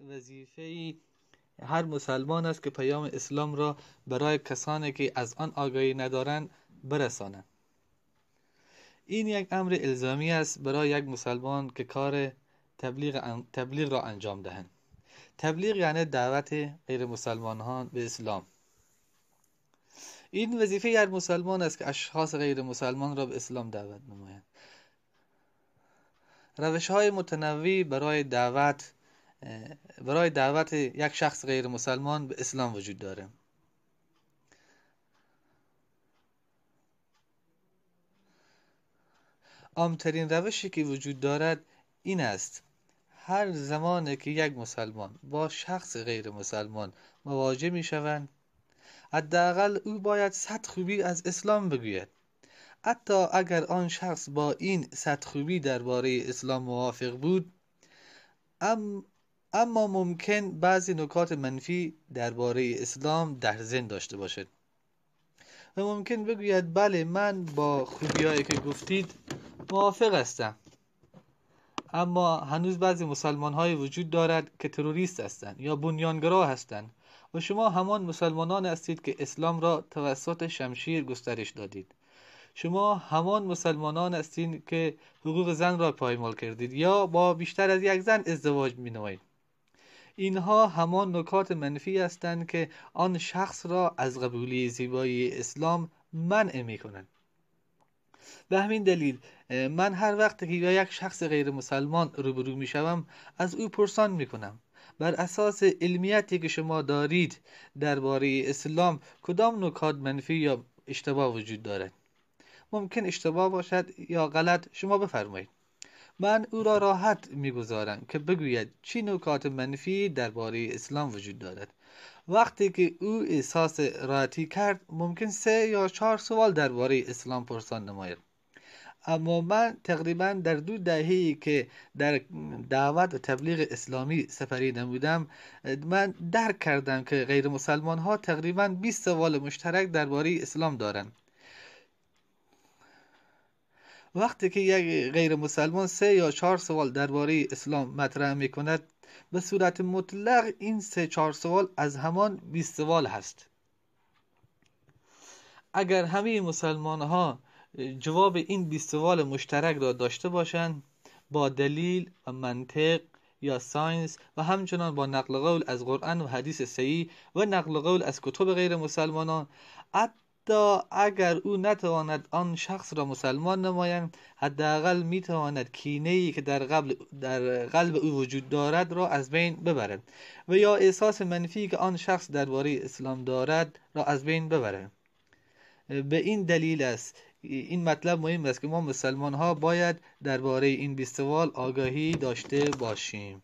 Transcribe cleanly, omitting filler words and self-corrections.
وظیفه هر مسلمان است که پیام اسلام را برای کسانی که از آن آگاهی ندارند برسانند. این یک امر الزامی است برای یک مسلمان که کار تبلیغ را انجام دهند. تبلیغ یعنی دعوت غیر مسلمانان به اسلام. این وظیفه هر مسلمان است که اشخاص غیر مسلمان را به اسلام دعوت نمایند. روش‌های متنوعی برای دعوت یک شخص غیر مسلمان به اسلام وجود دارد. عامترین روشی که وجود دارد این است: هر زمانی که یک مسلمان با شخص غیر مسلمان مواجه می شوند، حداقل او باید 100 خوبی از اسلام بگوید. حتی اگر آن شخص با این 100 خوبی درباره اسلام موافق بود، اما ممکن بعضی نکات منفی درباره اسلام در ذهن داشته باشد و ممکن بگوید بله من با خوبیایی که گفتید موافق هستم، اما هنوز بعضی مسلمان های وجود دارد که تروریست هستند یا بنیانگرا هستند و شما همان مسلمانان هستید که اسلام را توسط شمشیر گسترش دادید. شما همان مسلمانان هستید که حقوق زن را پایمال کردید یا با بیشتر از یک زن ازدواج می نمایید. اینها همان نکات منفی هستند که آن شخص را از قبولی زیبایی اسلام منع می کنند. به همین دلیل من هر وقت که با یک شخص غیر مسلمان روبرو می شوم از او پرسان می کنم بر اساس علمیتی که شما دارید درباره اسلام کدام نکات منفی یا اشتباه وجود دارد. ممکن اشتباه باشد یا غلط، شما بفرمایید. من او را راحت میگذارم که بگوید چی نکات منفی درباره اسلام وجود دارد. وقتی که او احساس راحتی کرد، ممکن 3 یا 4 سوال درباره اسلام پرسان نماید. اما من تقریبا در 2 دهه‌ای که در دعوت و تبلیغ اسلامی سپری نمودم، من درک کردم که غیر مسلمان ها تقریبا 20 سوال مشترک درباره اسلام دارند. وقتی که یک غیر مسلمان 3 یا 4 سوال درباره اسلام مطرح می کند، به صورت مطلق این 3-4 سوال از همان 20 سوال هست. اگر همه مسلمان ها جواب این 20 سوال مشترک را داشته باشند، با دلیل و منطق یا ساینس و همچنان با نقل قول از قرآن و حدیث صحیح و نقل قول از کتب غیر مسلمانان، حتی اگر او نتواند آن شخص را مسلمان نمایند، حداقل میتواند کینه‌ای که در قلب او وجود دارد را از بین ببرد و یا احساس منفی که آن شخص درباره اسلام دارد را از بین ببرد. به این دلیل است این مطلب مهم است که ما مسلمان ها باید درباره این 20 سوال آگاهی داشته باشیم.